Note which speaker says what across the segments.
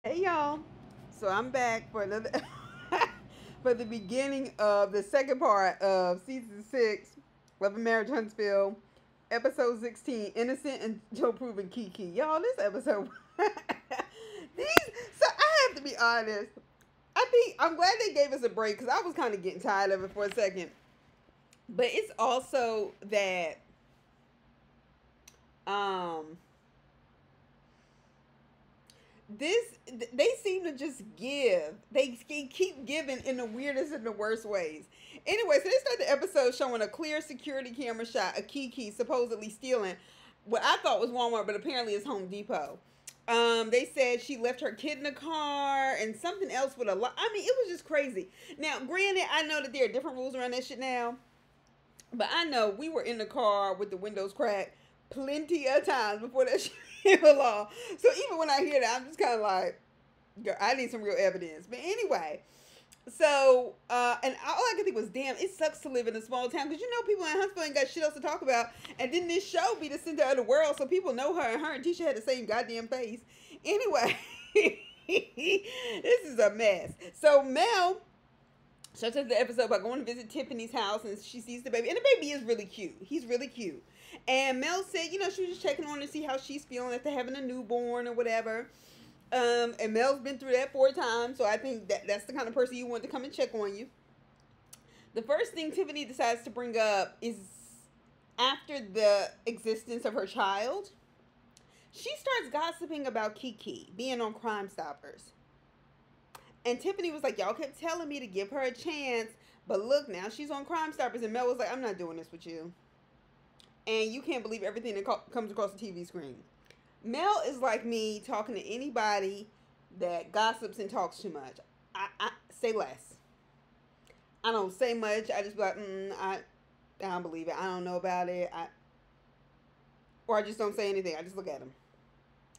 Speaker 1: Hey y'all. So I'm back for another for the beginning of the second part of season 6 of Marriage Huntsville, episode 16, Innocent Until Proven Keke. Y'all, this episode I have to be honest. I think I'm glad they gave us a break because I was kind of getting tired of it for a second. But it's also that um this they seem to just give. They keep giving in the weirdest and the worst ways. Anyway, so they start the episode showing a clear security camera shot of Keke supposedly stealing what I thought was Walmart, but apparently it's Home Depot. They said she left her kid in the car and something else with a lot. I mean, it was just crazy. Now, granted, I know that there are different rules around that shit now, but I know we were in the car with the windows cracked plenty of times before that shit came along. So even when I hear that, I'm just kind of like, girl, I need some real evidence. But anyway, so, and all I could think was, damn, it sucks to live in a small town. Because you know people in Huntsville ain't got shit else to talk about. And then this show be the center of the world. So people know her. And her and Tisha had the same goddamn face. Anyway, this is a mess. So Mel starts the episode by going to visit Tiffany's house. And she sees the baby. And the baby is really cute. He's really cute. And Mel said, you know, she was just checking on her to see how she's feeling after having a newborn or whatever. And Mel's been through that 4 times, so I think that's the kind of person you want to come and check on you. The first thing Tiffany decides to bring up is after the existence of her child, she starts gossiping about Keke being on Crime Stoppers. And Tiffany was like, y'all kept telling me to give her a chance, but look, now she's on Crime Stoppers. And Mel was like, I'm not doing this with you. And you can't believe everything that comes across the TV screen. Mel is like me talking to anybody that gossips and talks too much. I say less. I don't say much. I just be like, I don't believe it. I don't know about it. Or I just don't say anything. I just look at them.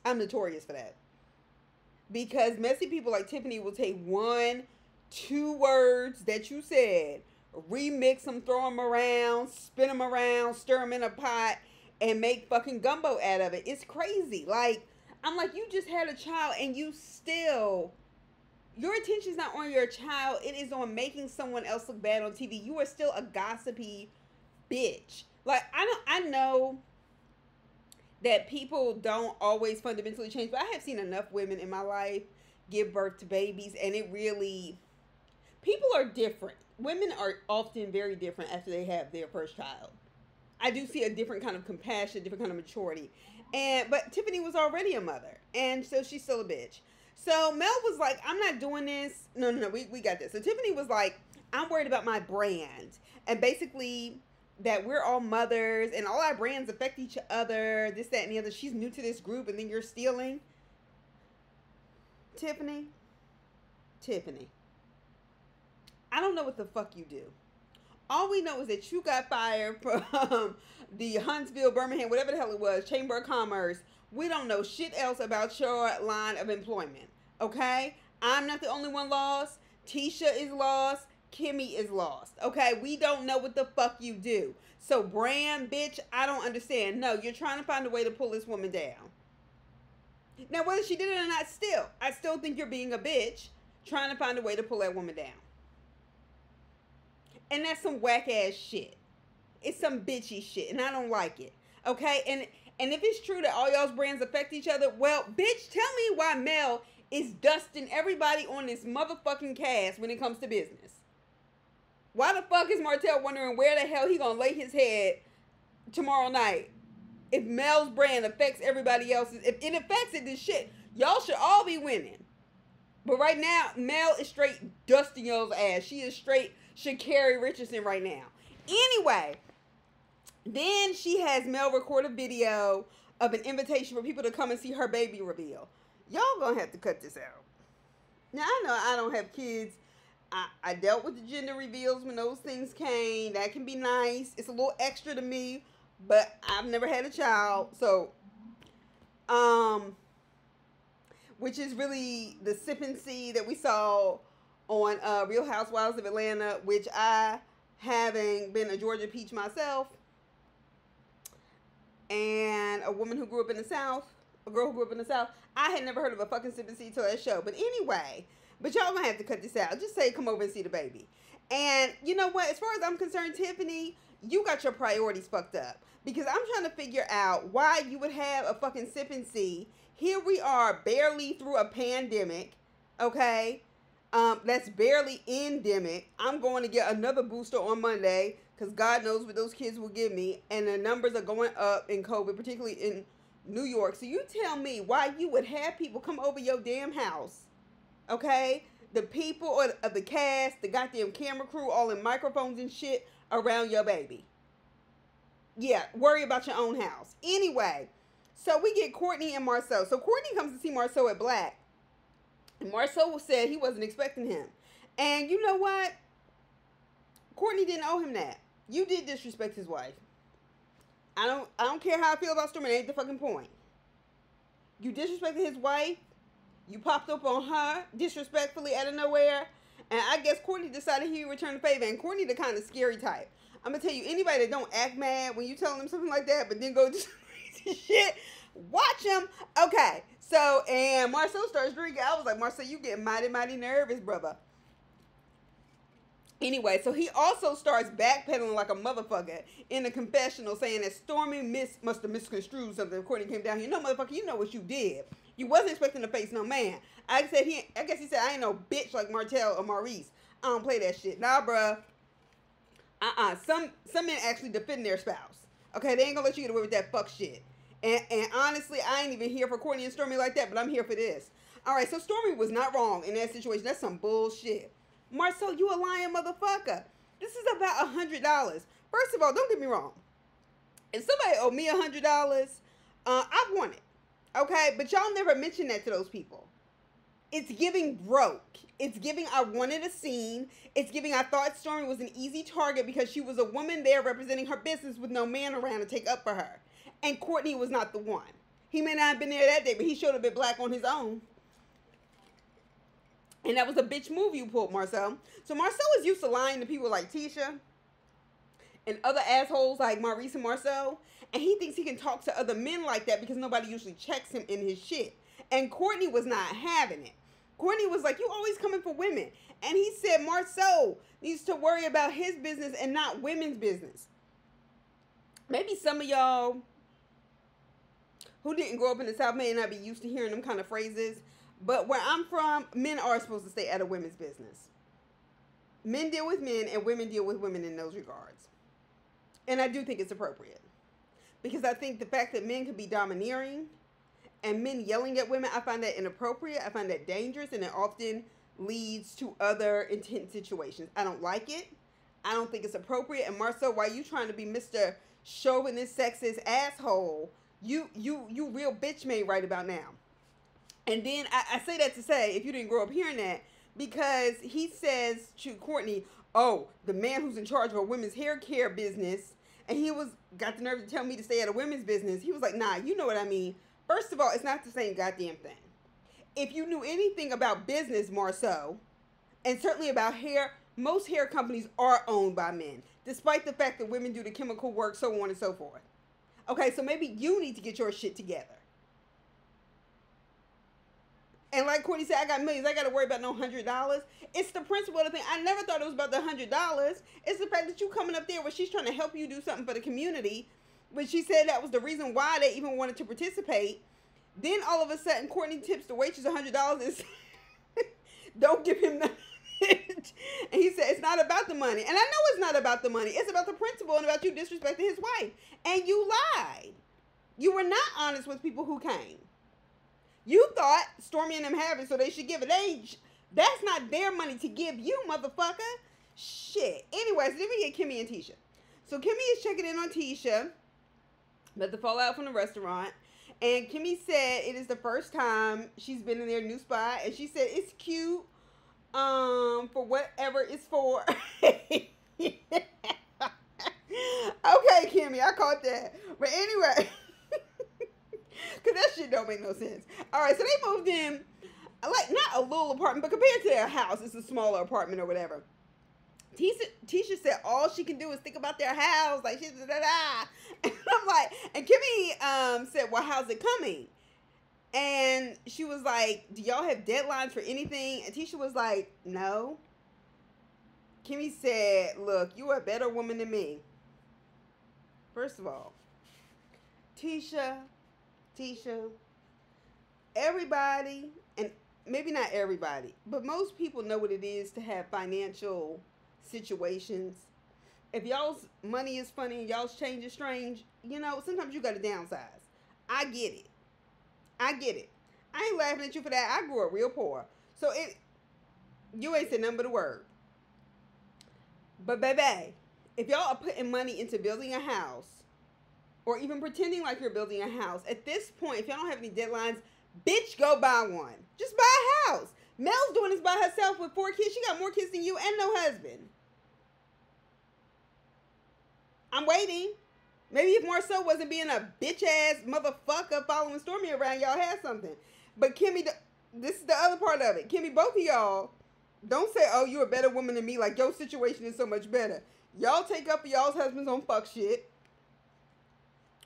Speaker 1: I'm notorious for that. Because messy people like Tiffany will take 1, 2 words that you said, remix them, throw them around, spin them around, stir them in a pot, and make fucking gumbo out of it. It's crazy. Like, I'm like, you just had a child and you still, your attention's not on your child. It is on making someone else look bad on TV. You are still a gossipy bitch. Like, I know that people don't always fundamentally change, but I have seen enough women in my life give birth to babies, and it really, people are different. Women are often very different after they have their first child. I do see a different kind of compassion, different kind of maturity. But Tiffany was already a mother, and so she's still a bitch. So Mel was like, I'm not doing this. No, we got this. So Tiffany was like, I'm worried about my brand. And basically that we're all mothers and all our brands affect each other, this, that, and the other. She's new to this group and then you're stealing. Tiffany, I don't know what the fuck you do. All we know is that you got fired from the Huntsville, Birmingham, whatever the hell it was, Chamber of Commerce. We don't know shit else about your line of employment. Okay? I'm not the only one lost. Tisha is lost. Kimmy is lost. Okay? We don't know what the fuck you do. So, brand, bitch, I don't understand. No, you're trying to find a way to pull this woman down. Now, whether she did it or not, I still think you're being a bitch trying to find a way to pull that woman down. And that's some whack ass shit. It's some bitchy shit, and I don't like it. Okay? And if it's true that all y'all's brands affect each other, well, bitch, tell me why Mel is dusting everybody on this motherfucking cast when it comes to business. Why the fuck is Martell wondering where the hell he gonna lay his head tomorrow night? If Mel's brand affects everybody else's, if it affects it, then shit, y'all should all be winning. But right now, Mel is straight dusting y'all's ass. She is straight Sha'Carri Richardson right now. Anyway, then she has Mel record a video of an invitation for people to come and see her baby reveal. Y'all gonna have to cut this out. Now, I know I don't have kids. I dealt with the gender reveals when those things came. That can be nice. It's a little extra to me, but I've never had a child. So, which is really the sip and see that we saw on Real Housewives of Atlanta, which I, having been a Georgia peach myself, and a woman who grew up in the South, a girl who grew up in the South, I had never heard of a fucking sipping seed till that show. But anyway, but y'all gonna have to cut this out. Just say come over and see the baby. And you know what? As far as I'm concerned, Tiffany, you got your priorities fucked up. Because I'm trying to figure out why you would have a fucking sipping seed. Here we are, barely through a pandemic, okay? That's barely endemic. I'm going to get another booster on Monday because God knows what those kids will give me. And the numbers are going up in COVID, particularly in New York. So you tell me why you would have people come over your damn house, okay? The people of the cast, the goddamn camera crew, all in microphones and shit around your baby. Yeah, worry about your own house. Anyway, so we get Courtney and Marceau. So Courtney comes to see Marceau at Black. And Marceau said he wasn't expecting him. And you know what? Courtney didn't owe him that. You did disrespect his wife. I don't care how I feel about Stormy. That ain't the fucking point. You disrespected his wife. You popped up on her disrespectfully out of nowhere. And I guess Courtney decided he would return the favor. And Courtney the kind of scary type. I'm going to tell you, anybody that don't act mad when you tell them something like that, but then go do some crazy shit, watch them. Okay, so, and Marceau starts drinking. I was like, Marceau, you getting mighty, mighty nervous, brother. Anyway, so he also starts backpedaling like a motherfucker in the confessional, saying that Stormy must have misconstrued something. Courtney came down here. No, motherfucker, you know what you did. You wasn't expecting to face no man. I guess he said, I ain't no bitch like Martell or Maurice. I don't play that shit. Nah, bruh. Some men actually defend their spouse. Okay, they ain't gonna let you get away with that fuck shit. And honestly, I ain't even here for Courtney and Stormy like that, but I'm here for this. All right, so Stormy was not wrong in that situation. That's some bullshit. Marceau, you a lying motherfucker. This is about $100. First of all, don't get me wrong. If somebody owed me $100, I want it. Okay, but y'all never mention that to those people. It's giving broke. It's giving I wanted a scene. It's giving I thought Stormy was an easy target because she was a woman there representing her business with no man around to take up for her. And Courtney was not the one. He may not have been there that day, but he showed up at Black on his own. And that was a bitch move you pulled, Marceau. So Marceau is used to lying to people like Tisha and other assholes like Maurice and Marceau. And he thinks he can talk to other men like that because nobody usually checks him in his shit. And Courtney was not having it. Courtney was like, you always coming for women. And he said Marceau needs to worry about his business and not women's business. Maybe some of y'all who didn't grow up in the South may not be used to hearing them kind of phrases. But where I'm from, men are supposed to stay out of women's business. Men deal with men and women deal with women in those regards. And I do think it's appropriate. Because I think the fact that men can be domineering and men yelling at women, I find that inappropriate. I find that dangerous, and it often leads to other intense situations. I don't like it. I don't think it's appropriate. And Marceau, why you trying to be Mr. Chauvinist, sexist asshole? You real bitch made right about now. And then I say that to say, if you didn't grow up hearing that, because he says to Courtney, oh, the man who's in charge of a women's hair care business, and he got the nerve to tell me to stay out of women's business. He was like, nah, you know what I mean. First of all, it's not the same goddamn thing. If you knew anything about business, Marceau, and certainly about hair, most hair companies are owned by men, despite the fact that women do the chemical work, so on and so forth. Okay, so maybe you need to get your shit together. And like Courtney said, I got millions. I got to worry about no $100. It's the principle of the thing. I never thought it was about the $100. It's the fact that you coming up there where she's trying to help you do something for the community. When she said that was the reason why they even wanted to participate. Then all of a sudden, Courtney tips the waitress $100 and says, don't give him nothing. And he said, it's not about the money. And I know it's not about the money. It's about the principle and about you disrespecting his wife. And you lied. You were not honest with people who came. You thought Stormy and them have it, so they should give it. That's not their money to give you, motherfucker. Shit. Anyways, then we get Kimmy and Tisha. So Kimmy is checking in on Tisha about the fallout from the restaurant. And Kimmy said it is the first time she's been in their new spot. And she said it's cute for whatever it's for. Okay, Kimmy, I caught that. But anyway, because that shit don't make no sense. All right, so they moved in, like, not a little apartment, but compared to their house, it's a smaller apartment or whatever. Tisha said all she can do is think about their house, like, shit, da, da, da. And I'm like, and Kimmy said, well, how's it coming? And she was like, do y'all have deadlines for anything? And Tisha was like, no. Kimmy said, look, you are a better woman than me. First of all, Tisha, everybody, and maybe not everybody, but most people know what it is to have financial situations. If y'all's money is funny and y'all's change is strange, sometimes you got to downsize. I get it. I ain't laughing at you for that. I grew up real poor. So you ain't said nothing but a word. But baby, if y'all are putting money into building a house, or even pretending like you're building a house, at this point, if y'all don't have any deadlines, bitch, go buy one. Just buy a house. Mel's doing this by herself with 4 kids. She got more kids than you and no husband. I'm waiting. Maybe if Marcel wasn't being a bitch-ass motherfucker following Stormy around, y'all had something. But Kimmy, this is the other part of it. Kimmy, both of y'all, don't say, oh, you're a better woman than me. Like, your situation is so much better. Y'all take up for y'all's husbands on fuck shit.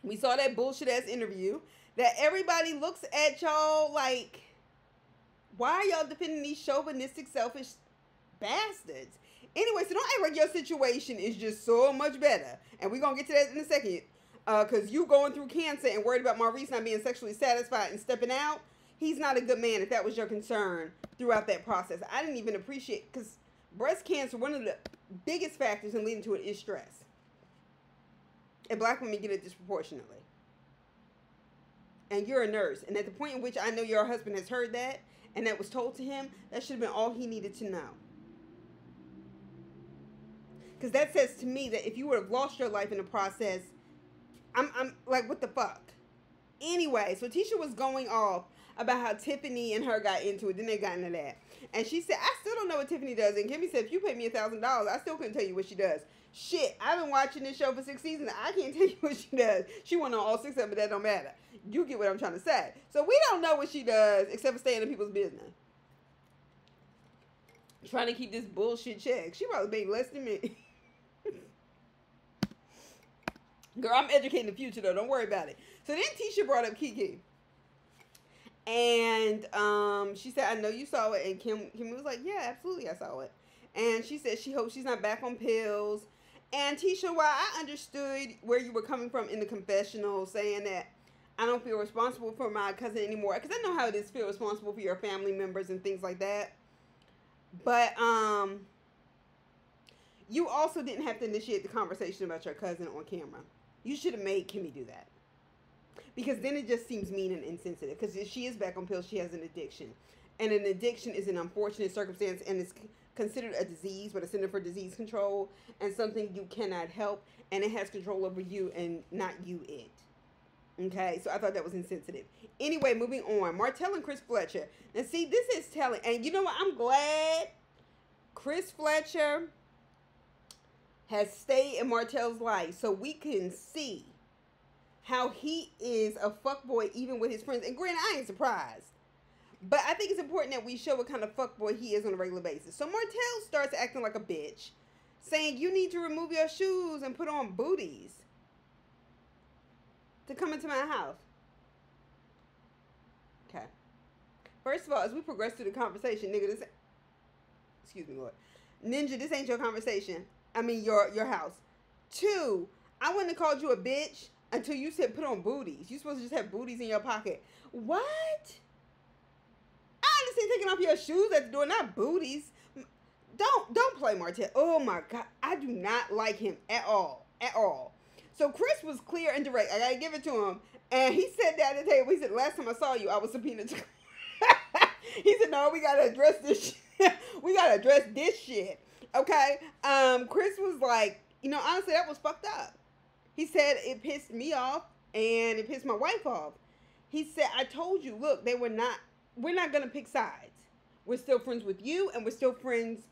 Speaker 1: We saw that bullshit-ass interview that everybody looks at y'all like, why are y'all defending these chauvinistic, selfish bastards? Anyway, so don't act like your situation is just so much better. And we're going to get to that in a second. Because you going through cancer and worried about Maurice not being sexually satisfied and stepping out, he's not a good man if that was your concern throughout that process. I didn't even appreciate, because breast cancer, one of the biggest factors in leading to it is stress. And black women get it disproportionately. And you're a nurse. And at the point in which I know your husband has heard that, and that was told to him, that should have been all he needed to know. Because that says to me that if you would have lost your life in the process, I'm like, what the fuck? Anyway, so Tisha was going off about how Tiffany and her got into it. Then they got into that. And she said, I still don't know what Tiffany does. And Kimmy said, if you pay me $1,000, I still couldn't tell you what she does. Shit, I've been watching this show for 6 seasons. I can't tell you what she does. She won on all 6 of them, but that don't matter. You get what I'm trying to say. So we don't know what she does except for staying in people's business. Trying to keep this bullshit check. She probably made less than me. Girl, I'm educating the future, though. Don't worry about it. So then Tisha brought up Keke. And she said, I know you saw it. And Kim was like, yeah, absolutely, I saw it. And she said she hopes she's not back on pills. And Tisha, while I understood where you were coming from in the confessional, saying that I don't feel responsible for my cousin anymore, because I know how it is to feel responsible for your family members and things like that. But you also didn't have to initiate the conversation about your cousin on camera. You should have made Kimmy do that. Because then it just seems mean and insensitive. Because if she is back on pills, she has an addiction. And an addiction is an unfortunate circumstance, and it's considered a disease, but a Center for Disease Control, and something you cannot help, and it has control over you and not you it. Okay, so I thought that was insensitive. Anyway, moving on. Martell and Chris Fletcher. Now, see, this is telling, and you know what? I'm glad Chris Fletcher has stayed in Martell's life so we can see how he is a fuckboy even with his friends. And granted, I ain't surprised. But I think it's important that we show what kind of fuckboy he is on a regular basis. So Martell starts acting like a bitch, saying you need to remove your shoes and put on booties to come into my house. Okay. First of all, as we progress through the conversation, nigga, excuse me, Lord. Ninja, this ain't your conversation. I mean, your house. 2, I wouldn't have called you a bitch until you said put on booties. You're supposed to just have booties in your pocket. What? I understand taking off your shoes at the door, not booties. Don't play Martell. Oh my God. I do not like him at all. At all. So Chris was clear and direct. I gotta give it to him. And he said that at the table. He said, last time I saw you, I was subpoenaed to. He said, no, we gotta address this shit. We gotta address this shit. Okay? Chris was like, honestly, that was fucked up. He said it pissed me off and it pissed my wife off. He said, I told you, look, we're not going to pick sides. We're still friends with you and we're still friends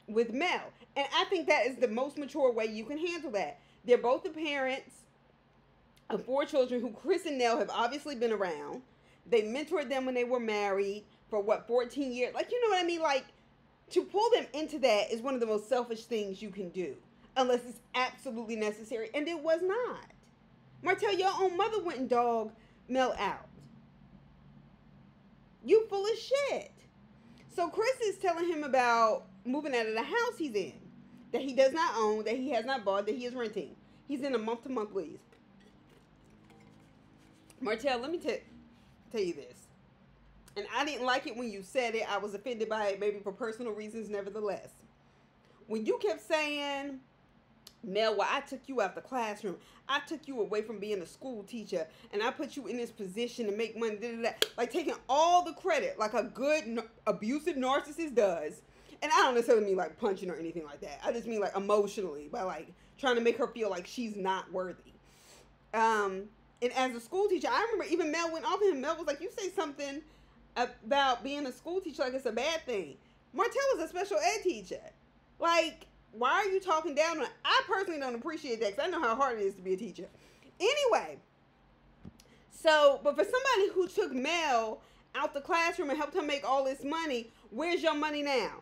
Speaker 1: with Mel. And I think that is the most mature way you can handle that. They're both the parents of 4 children who Chris and Nell have obviously been around. They mentored them when they were married for 14 years? Like, you know what I mean? Like, to pull them into that is one of the most selfish things you can do. Unless it's absolutely necessary. And it was not. Martell, your own mother went and dogged Mel out. You full of shit. So Chris is telling him about moving out of the house he's in, that he does not own, that he has not bought, that he is renting. He's in a month-to-month lease. Martell, let me tell you this. And I didn't like it when you said it. I was offended by it, maybe for personal reasons, nevertheless. When you kept saying, Mel, well, I took you out the classroom. I took you away from being a school teacher. And I put you in this position to make money. Da, da, da. Like taking all the credit like a good abusive narcissist does. And I don't necessarily mean like punching or anything like that. I just mean like emotionally by like trying to make her feel like she's not worthy. And as a school teacher, I remember even Mel went off him. Mel was like, you say something about being a school teacher like it's a bad thing. Martell was a special ed teacher. Like, why are you talking down on it? I personally don't appreciate that because I know how hard it is to be a teacher. Anyway, so, but for somebody who took Mel out the classroom and helped her make all this money, where's your money now?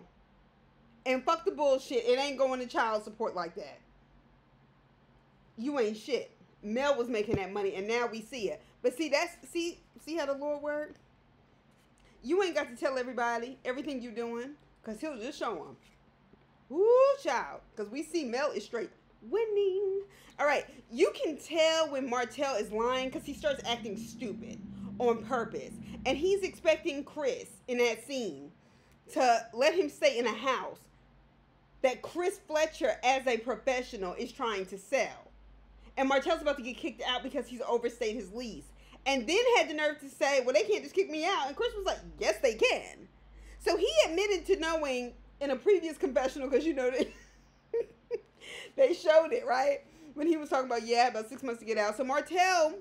Speaker 1: And fuck the bullshit. It ain't going to child support like that. You ain't shit. Mel was making that money and now we see it. But see, see how the Lord worked? You ain't got to tell everybody everything you doing because he'll just show them. Woo, child. Because we see Mel is straight winning. All right. You can tell when Martell is lying because he starts acting stupid on purpose. And he's expecting Chris in that scene to let him stay in a house that Chris Fletcher as a professional is trying to sell. And Martell's about to get kicked out because he's overstayed his lease. And then had the nerve to say, well, they can't just kick me out. And Chris was like, yes, they can. So he admitted to knowing in a previous confessional, because you know that they showed it, right? When he was talking about, yeah, about 6 months to get out. So Martell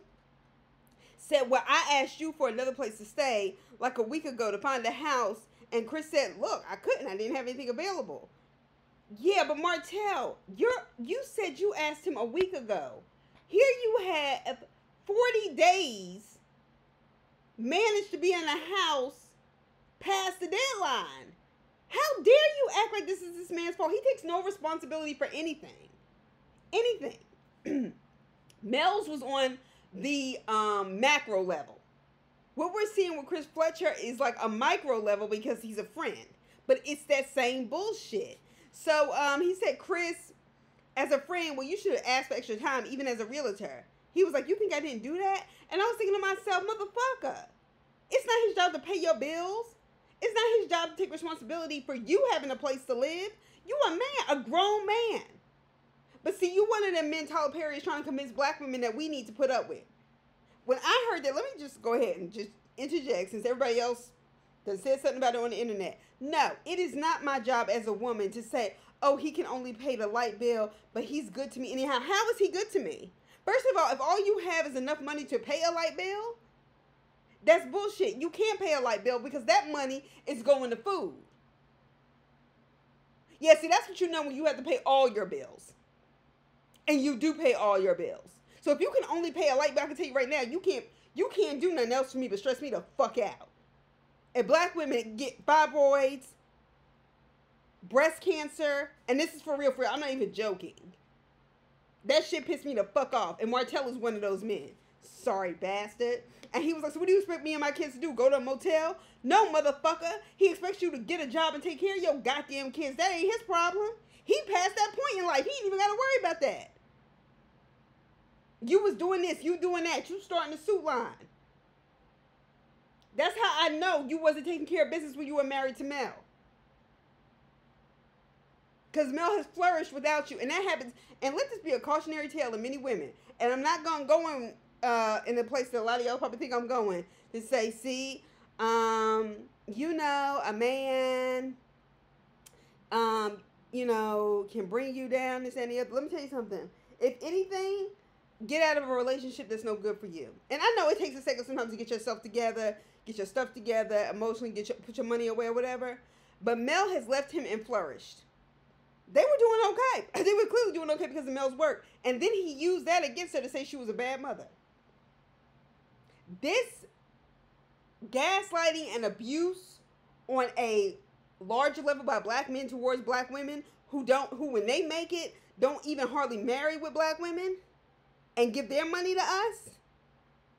Speaker 1: said, well, I asked you for another place to stay like a week ago to find a house. And Chris said, look, I couldn't. I didn't have anything available. Yeah, but Martell, you said you asked him a week ago. Here you had 40 days managed to be in a house past the deadline. How dare you act like this is this man's fault? He takes no responsibility for anything. Anything. Mel's was on the macro level. What we're seeing with Chris Fletcher is like a micro level because he's a friend. But it's that same bullshit. So he said, Chris, as a friend, well, you should have asked for extra time, even as a realtor. He was like, you think I didn't do that? And I was thinking to myself, motherfucker, it's not his job to pay your bills. It's not his job to take responsibility for you having a place to live. You a man, a grown man. But see, you one of them men Tyler Perry is trying to convince black women that we need to put up with. When I heard that, let me just go ahead and just interject since everybody else done said something about it on the internet. No, it is not my job as a woman to say, oh, he can only pay the light bill, but he's good to me anyhow. How is he good to me? First of all, if all you have is enough money to pay a light bill, that's bullshit. You can't pay a light bill because that money is going to food. Yeah, see, that's what you know when you have to pay all your bills. And you do pay all your bills. So if you can only pay a light bill, I can tell you right now, you can't do nothing else for me but stress me the fuck out. And black women get fibroids, breast cancer, and this is for real, I'm not even joking. That shit pissed me the fuck off. And Martell is one of those men. Sorry, bastard. And he was like, so what do you expect me and my kids to do? Go to a motel? No, motherfucker. He expects you to get a job and take care of your goddamn kids. That ain't his problem. He passed that point in life. He ain't even got to worry about that. You was doing this. You doing that. You starting a suit line. That's how I know you wasn't taking care of business when you were married to Mel. Because Mel has flourished without you. And that happens. And let this be a cautionary tale to many women. And I'm not going to go in the place that a lot of y'all probably think I'm going to say, see, you know, a man, you know, can bring you down, this and the other. Let me tell you something. If anything, get out of a relationship that's no good for you. And I know it takes a second sometimes to get yourself together, get your stuff together, emotionally, put your money away or whatever. But Mel has left him and flourished. They were doing okay. They were clearly doing okay because of Mel's work. And then he used that against her to say she was a bad mother. This gaslighting and abuse on a larger level by black men towards black women who when they make it, don't even hardly marry with black women and give their money to us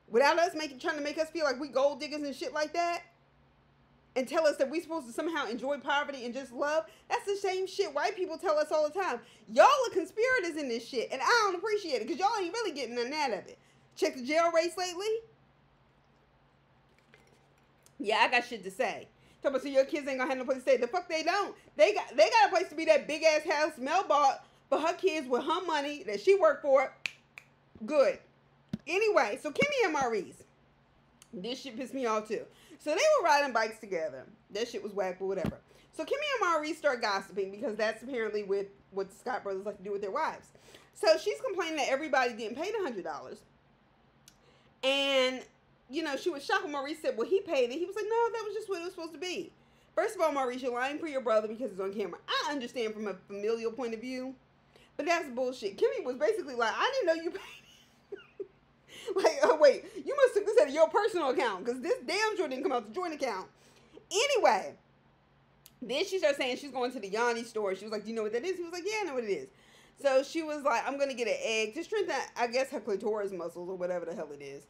Speaker 1: without us trying to make us feel like we gold diggers and shit like that. and tell us that we're supposed to somehow enjoy poverty and just love. That's the same shit white people tell us all the time. Y'all are conspirators in this shit, and I don't appreciate it because y'all ain't really getting none out of it. Check the jail rates lately. Yeah, I got shit to say. Talk about so your kids ain't gonna have no place to stay. The fuck they don't. They got a place to be. That big ass house Mel bought for her kids with her money that she worked for. Good. Anyway, so Kimmy and Maurice. This shit pissed me off too. So they were riding bikes together. That shit was whack, but whatever. So Kimmy and Maurice start gossiping because that's apparently with what the Scott brothers like to do with their wives. So she's complaining that everybody didn't pay the $100. And, you know, she was shocked when Maurice said, well, he paid it. He was like, no, that was just what it was supposed to be. First of all, Maurice, you're lying for your brother because it's on camera. I understand from a familial point of view, but that's bullshit. Kimmy was basically like, I didn't know you paid it. Like, oh, wait, you must have took this out of your personal account because this damn sure didn't come out the joint account. Anyway, then she started saying she's going to the Yanni store. She was like, do you know what that is? He was like, yeah, I know what it is. So she was like, I'm going to get an egg to strengthen, I guess, her clitoris muscles or whatever the hell it is.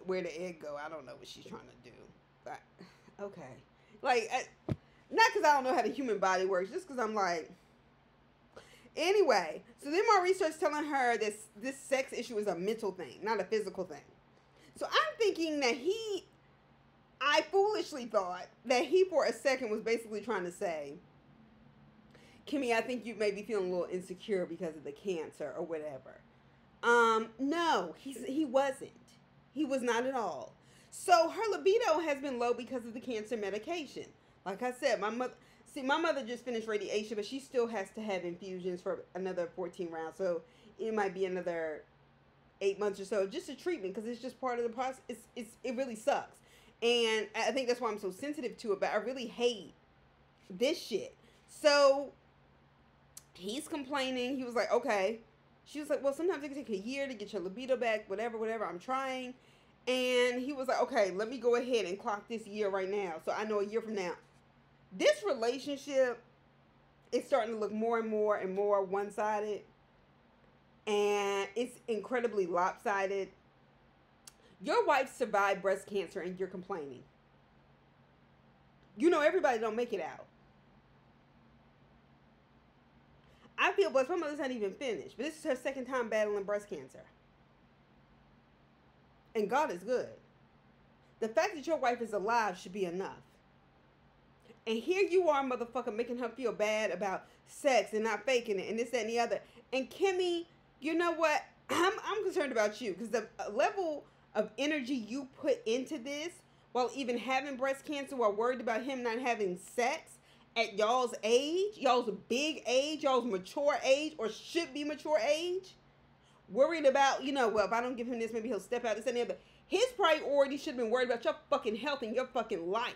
Speaker 1: Where the egg go. I don't know what she's trying to do. But, okay. Like, not because I don't know how the human body works, just because I'm like... Anyway, so then Maurice starts telling her that this sex issue is a mental thing, not a physical thing. So I'm thinking that I foolishly thought that he for a second was basically trying to say, Kimmy, I think you may be feeling a little insecure because of the cancer or whatever. No, he wasn't. He was not at all. So her libido has been low because of the cancer medication. Like I said, my mother just finished radiation, but she still has to have infusions for another 14 rounds. So it might be another 8 months or so, just a treatment, because it's just part of the process. It really sucks. And I think that's why I'm so sensitive to it, but I really hate this shit. So he's complaining. He was like, okay. She was like, well, sometimes it can take a year to get your libido back, whatever, I'm trying. And he was like, okay, let me go ahead and clock this year right now, so I know a year from now. This relationship is starting to look more and more one-sided. And it's incredibly lopsided. Your wife survived breast cancer and you're complaining. You know everybody don't make it out. I feel blessed. My mother's not even finished. But this is her second time battling breast cancer. And God is good. The fact that your wife is alive should be enough. And here you are, motherfucker, making her feel bad about sex and not faking it and this, that, and the other. And Kimmy, you know what? I'm concerned about you because the level of energy you put into this while even having breast cancer, while worried about him not having sex at y'all's age, y'all's big age, y'all's mature age, or should be mature age, worried about, you know, well, if I don't give him this, maybe he'll step out, this, and the other. His priority should have been worried about your fucking health and your fucking life.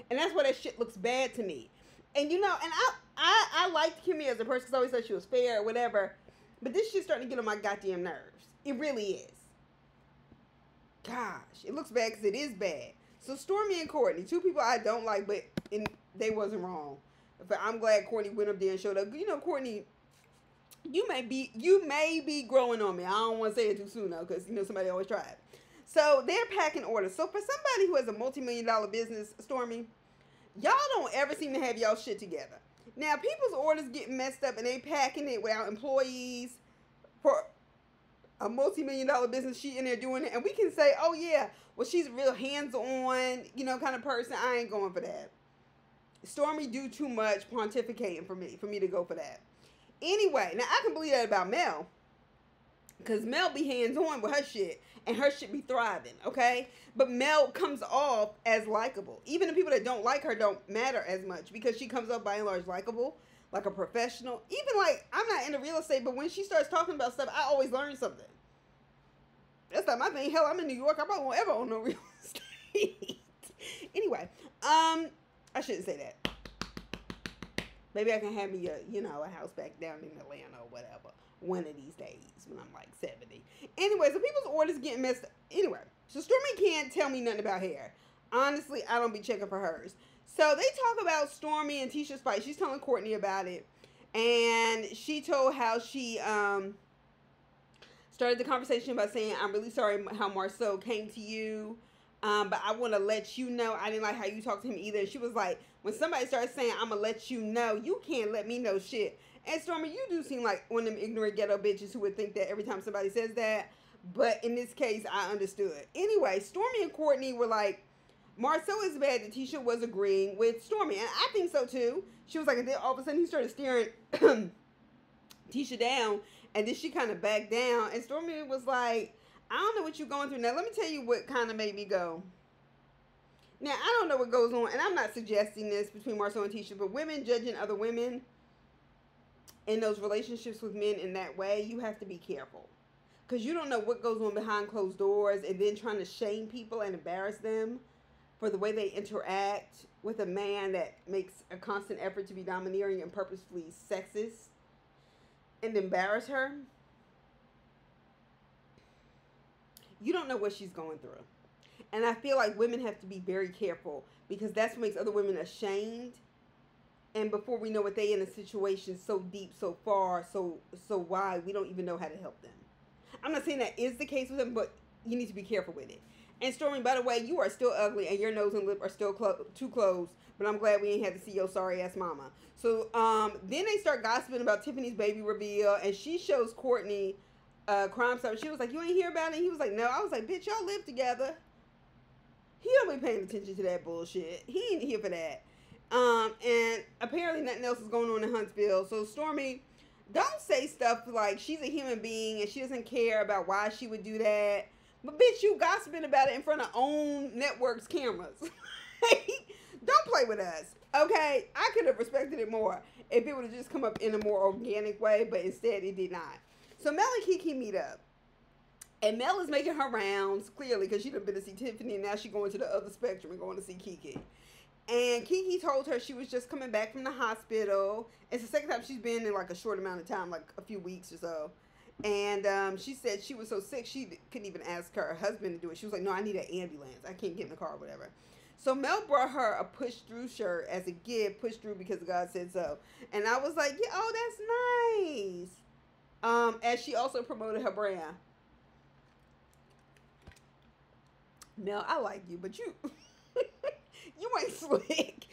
Speaker 1: And that's why that shit looks bad to me. And, you know, and I liked Kimmy as a person because I always thought she was fair or whatever. But this shit's starting to get on my goddamn nerves. It really is. Gosh, it looks bad because it is bad. So Stormy and Courtney, two people I don't like, but they wasn't wrong. But I'm glad Courtney went up there and showed up. You know, Courtney, you may be growing on me. I don't want to say it too soon, though, because, you know, somebody always tried. So they're packing orders. So for somebody who has a multi-million-dollar business, Stormy, y'all don't ever seem to have y'all shit together. Now, people's orders get messed up and they packing it without employees for a multi-million-dollar business. She in there doing it. And we can say, oh, yeah, well, she's a real hands-on, you know, kind of person. I ain't going for that. Stormy do too much pontificating for me to go for that. Anyway, now I can believe that about Mel. Because Mel be hands-on with her shit. And her shit be thriving, okay? But Mel comes off as likable. Even the people that don't like her don't matter as much. Because she comes off by and large likable. Like a professional. Even like, I'm not into real estate. But when she starts talking about stuff, I always learn something. That's not my thing. Hell, I'm in New York. I probably won't ever own no real estate. Anyway. I shouldn't say that. Maybe I can have me a house back down in Atlanta or whatever. One of these days when I'm like 70. Anyway, so people's orders getting messed up. Anyway, so Stormy can't tell me nothing about hair. Honestly, I don't be checking for hers. So they talk about Stormy and Tisha's fight. She's telling Courtney about it. And she told how she started the conversation by saying, I'm really sorry how Marceau came to you. But I want to let you know. I didn't like how you talked to him either. She was like, when somebody starts saying, I'm going to let you know, you can't let me know shit. And Stormy, you do seem like one of them ignorant ghetto bitches who would think that every time somebody says that. But in this case, I understood. Anyway, Stormy and Courtney were like, Marcel is bad that Tisha was agreeing with Stormy. And I think so too. She was like, and then all of a sudden he started staring Tisha down. And then she kind of backed down. And Stormy was like, I don't know what you're going through. Now, let me tell you what kind of made me go. Now, I don't know what goes on. And I'm not suggesting this between Marcel and Tisha. But women judging other women in those relationships with men in that way, you have to be careful. Because you don't know what goes on behind closed doors. And then trying to shame people and embarrass them for the way they interact with a man that makes a constant effort to be domineering and purposefully sexist and embarrass her. You don't know what she's going through. And I feel like women have to be very careful because that's what makes other women ashamed. And before we know it, they in a situation so deep, so far, so wide, we don't even know how to help them. I'm not saying that is the case with them, but you need to be careful with it. And Stormy, by the way, you are still ugly and your nose and lip are still too closed. But I'm glad we ain't had to see your sorry ass mama. So then they start gossiping about Tiffany's baby reveal, and she shows Courtney Crime Stoppers. She was like, you ain't hear about it? And he was like, no. I was like, bitch, y'all live together. He don't be paying attention to that bullshit. He ain't here for that. And apparently nothing else is going on in Huntsville. So Stormy, don't say stuff like she's a human being and she doesn't care about why she would do that. But bitch, you gossiping about it in front of OWN network's cameras. Don't play with us. Okay? I could have respected it more if it would have just come up in a more organic way, but instead it did not. So Mel and Keke meet up. And Mel is making her rounds, clearly, because she done been to see Tiffany, and now she's going to the other spectrum and going to see Keke. And Keke told her she was just coming back from the hospital. It's the second time she's been in, like, a short amount of time, like a few weeks or so. And she said she was so sick, she couldn't even ask her husband to do it. She was like, no, I need an ambulance. I can't get in the car or whatever. So Mel brought her a push-through shirt as a gift, push-through because God said so. And I was like, yeah, oh, that's nice. As she also promoted her brand. Mel, I like you, but you you ain't slick.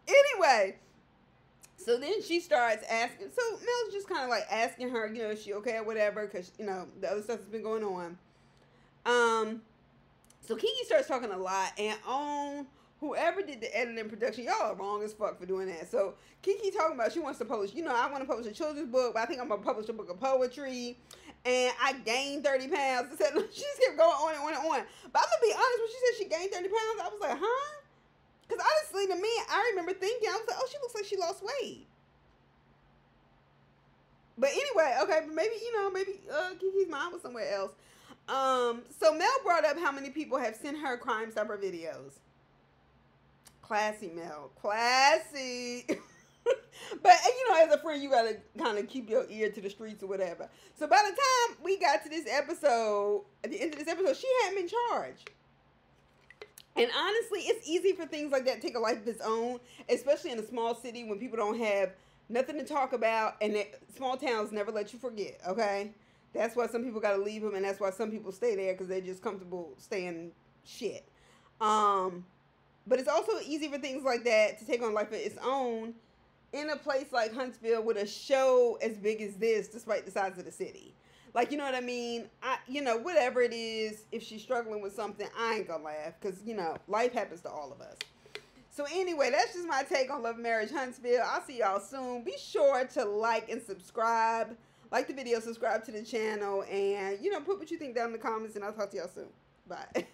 Speaker 1: Anyway, so then she starts asking. So Mel's just kind of like asking her, you know, is she okay or whatever, because, you know, the other stuff has been going on. So Keke starts talking a lot, and on whoever did the editing and production, y'all are wrong as fuck for doing that. So Keke talking about she wants to publish, you know, I want to publish a children's book, but I think I'm going to publish a book of poetry. And I gained 30 pounds. She just kept going on and on and on. But I'm going to be honest, when she said she gained 30 pounds, I was like, huh? Because honestly, to me, I remember thinking, I was like, oh, she looks like she lost weight. But anyway, okay, but maybe, you know, maybe Keke's mind was somewhere else. So Mel brought up how many people have sent her Crime Stopper videos. Classy, Mel. Classy. But, you know, as a friend, you got to kind of keep your ear to the streets or whatever. So by the time we got to this episode, at the end of this episode, she hadn't been charged. And honestly, it's easy for things like that to take a life of its own, especially in a small city when people don't have nothing to talk about, and small towns never let you forget, okay? That's why some people got to leave them, and that's why some people stay there, because they're just comfortable staying shit. But it's also easy for things like that to take on life of its own in a place like Huntsville with a show as big as this, despite the size of the city. Like, you know what I mean? You know, whatever it is, if she's struggling with something, I ain't gonna laugh, because, you know, life happens to all of us. So anyway, that's just my take on Love Marriage Huntsville. I'll see y'all soon. Be sure to like and subscribe. Like the video, subscribe to the channel, and, you know, put what you think down in the comments, and I'll talk to y'all soon. Bye.